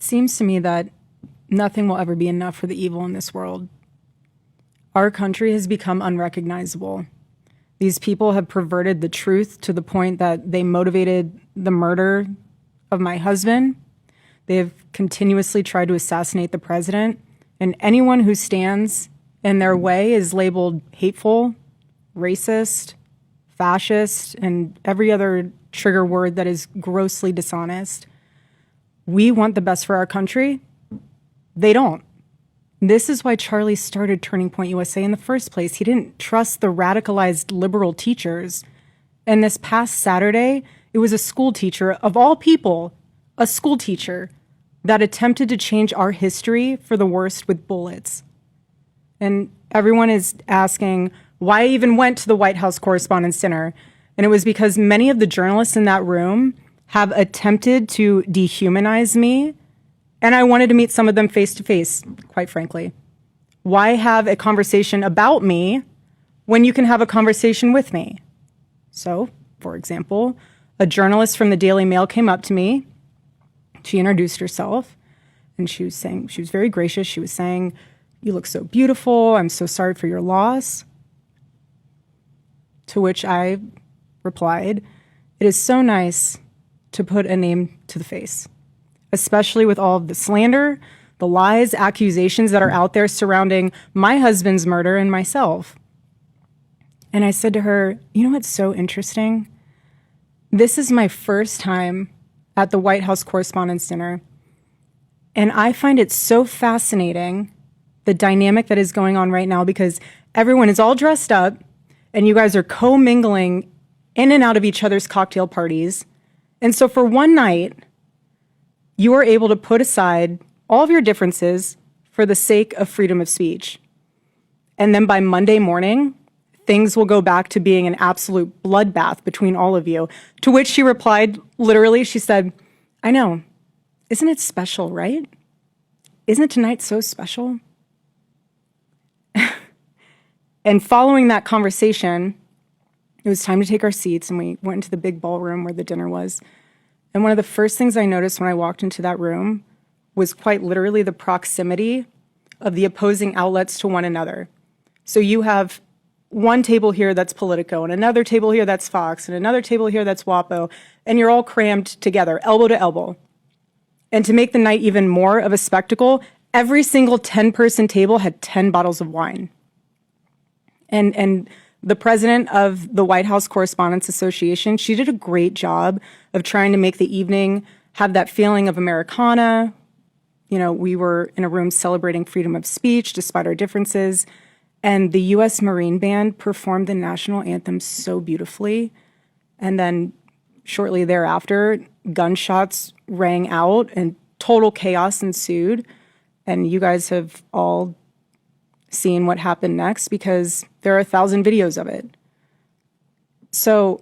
It seems to me that nothing will ever be enough for the evil in this world. Our country has become unrecognizable. These people have perverted the truth to the point that they motivated the murder of my husband. They have continuously tried to assassinate the president, and anyone who stands in their way is labeled hateful, racist, fascist, and every other trigger word that is grossly dishonest. We want the best for our country. They don't. This is why Charlie started Turning Point USA in the first place. He didn't trust the radicalized liberal teachers. And this past Saturday, it was a school teacher, of all people, a school teacher, that attempted to change our history for the worst with bullets. And everyone is asking why I even went to the White House Correspondents' Dinner. And it was because many of the journalists in that room have attempted to dehumanize me, and I wanted to meet some of them face to face, quite frankly. Why have a conversation about me when you can have a conversation with me? So, for example, a journalist from the Daily Mail came up to me. She introduced herself, and she was very gracious. She was saying, "You look so beautiful. I'm so sorry for your loss." To which I replied, "It is so nice to put a name to the face, especially with all of the slander, the lies, accusations that are out there surrounding my husband's murder and myself." And I said to her, "You know what's so interesting? This is my first time at the White House Correspondents' Dinner, and I find it so fascinating, the dynamic that is going on right now, because everyone is all dressed up, and you guys are co-mingling in and out of each other's cocktail parties. And so for one night, you are able to put aside all of your differences for the sake of freedom of speech. And then by Monday morning, things will go back to being an absolute bloodbath between all of you." To which she replied, literally, she said, "I know. Isn't it special, right? Isn't tonight so special?" And following that conversation, it was time to take our seats, and we went into the big ballroom where the dinner was. And one of the first things I noticed when I walked into that room was quite literally the proximity of the opposing outlets to one another. So you have one table here that's Politico, and another table here that's Fox, and another table here that's WAPO, and you're all crammed together, elbow to elbow. And to make the night even more of a spectacle, every single 10-person table had 10 bottles of wine. And the president of the White House Correspondents Association, she did a great job of trying to make the evening have that feeling of Americana. You know, we were in a room celebrating freedom of speech despite our differences. And the U.S. Marine Band performed the national anthem so beautifully. And then shortly thereafter, gunshots rang out and total chaos ensued. And you guys have all seen what happened next because there are 1,000 videos of it. So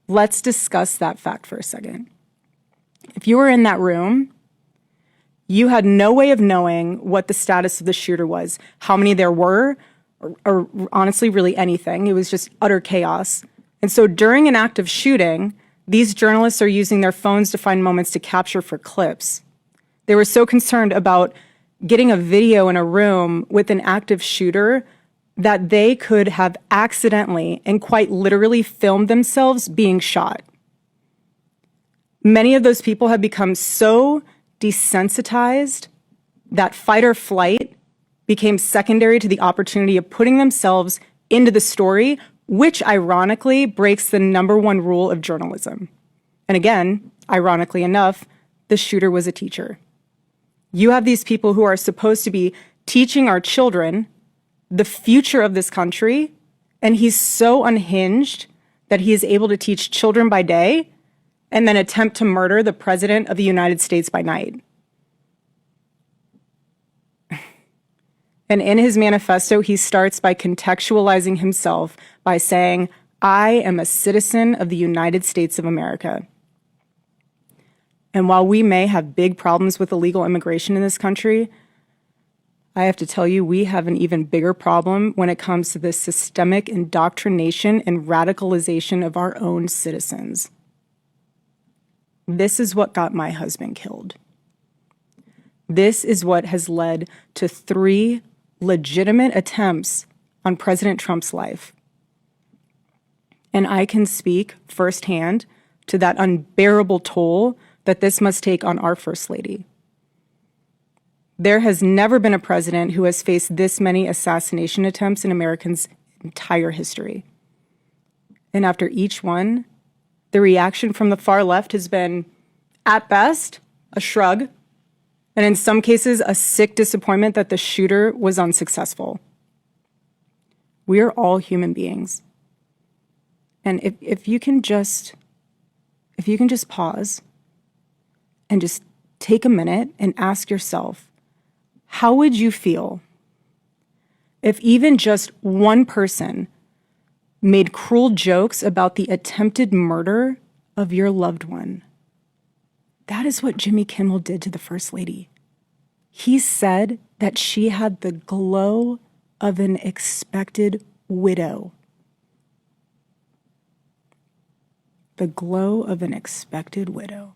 let's discuss that fact for a second. If you were in that room, you had no way of knowing what the status of the shooter was, how many there were, or honestly, really anything. It was just utter chaos. And so during an active shooting, these journalists are using their phones to find moments to capture for clips. They were so concerned about getting a video in a room with an active shooter that they could have accidentally and quite literally filmed themselves being shot. Many of those people have become so desensitized that fight or flight became secondary to the opportunity of putting themselves into the story, which ironically breaks the #1 rule of journalism. And again, ironically enough, the shooter was a teacher. You have these people who are supposed to be teaching our children the future of this country, and he's so unhinged that he is able to teach children by day and then attempt to murder the president of the United States by night. And in his manifesto, he starts by contextualizing himself by saying, "I am a citizen of the United States of America." And while we may have big problems with illegal immigration in this country, I have to tell you, we have an even bigger problem when it comes to the systemic indoctrination and radicalization of our own citizens. This is what got my husband killed. This is what has led to 3 legitimate attempts on President Trump's life. And I can speak firsthand to that unbearable toll that this must take on our First Lady. There has never been a president who has faced this many assassination attempts in Americans' entire history. And after each one, the reaction from the far left has been, at best, a shrug, and in some cases, a sick disappointment that the shooter was unsuccessful. We are all human beings. And if you can just pause and just take a minute and ask yourself, how would you feel if even just one person made cruel jokes about the attempted murder of your loved one? That is what Jimmy Kimmel did to the First Lady. He said that she had the glow of an expected widow. The glow of an expected widow.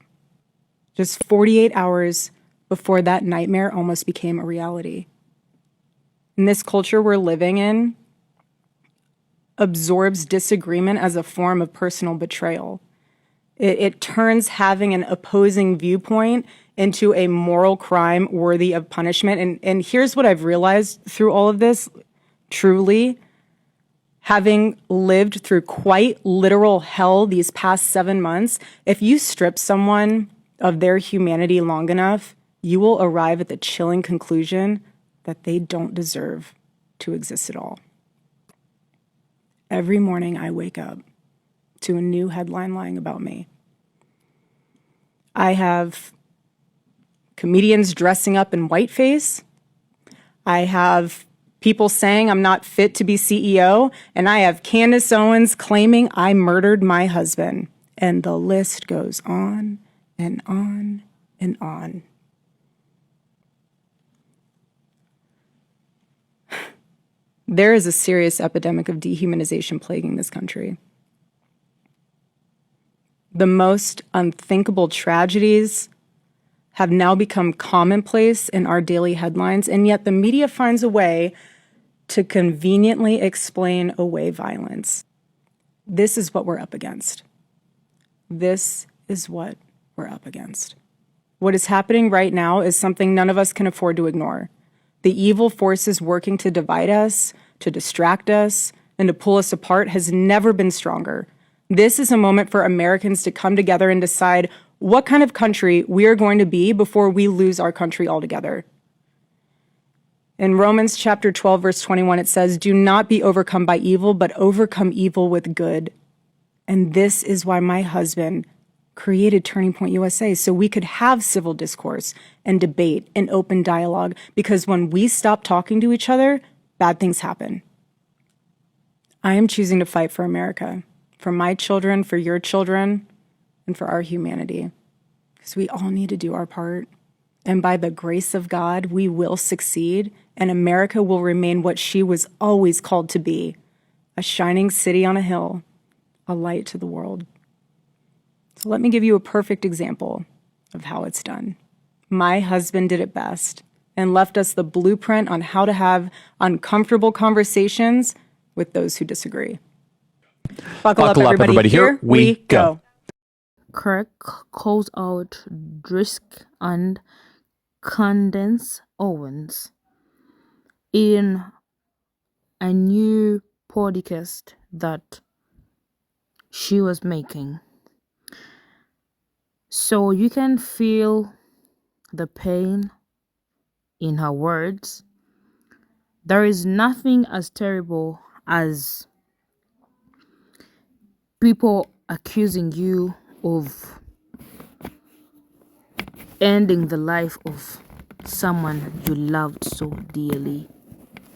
Just 48 hours before that nightmare almost became a reality. In this culture we're living in, absorbs disagreement as a form of personal betrayal. It turns having an opposing viewpoint into a moral crime worthy of punishment. And here's what I've realized through all of this, truly, having lived through quite literal hell these past 7 months, if you strip someone of their humanity long enough, you will arrive at the chilling conclusion that they don't deserve to exist at all. Every morning I wake up to a new headline lying about me. I have comedians dressing up in whiteface. I have people saying I'm not fit to be CEO. And I have Candace Owens claiming I murdered my husband. And the list goes on and on and on. There is a serious epidemic of dehumanization plaguing this country. The most unthinkable tragedies have now become commonplace in our daily headlines, and yet the media finds a way to conveniently explain away violence. This is what we're up against. This is what we're up against. What is happening right now is something none of us can afford to ignore. The evil forces working to divide us, to distract us, and to pull us apart has never been stronger. This is a moment for Americans to come together and decide what kind of country we are going to be before we lose our country altogether. In Romans chapter 12, verse 21, it says, "Do not be overcome by evil, but overcome evil with good." And this is why my husband created Turning Point USA, so we could have civil discourse and debate and open dialogue, because when we stop talking to each other, bad things happen. I am choosing to fight for America, for my children, for your children, and for our humanity, because we all need to do our part. And by the grace of God, we will succeed, and America will remain what she was always called to be, a shining city on a hill, a light to the world. So let me give you a perfect example of how it's done. My husband did it best and left us the blueprint on how to have uncomfortable conversations with those who disagree. Buckle up, everybody. Here we go. Kirk calls out Druski and Candace Owens in a new podcast that she was making. So you can feel the pain in her words. There is nothing as terrible as people accusing you of ending the life of someone you loved so dearly,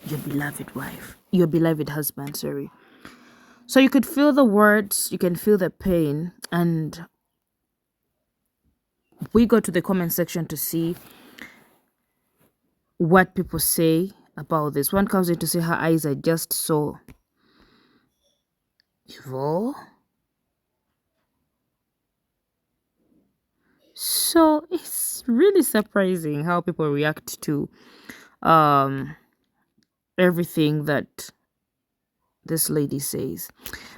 your beloved wife, your beloved husband, sorry. So you could feel the words, you can feel the pain, and we go to the comment section to see what people say about this. One comes in to say her eyes are just so evil. So it's really surprising how people react to everything that this lady says.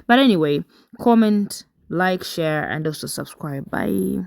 But anyway, comment, like, share, and also subscribe. Bye.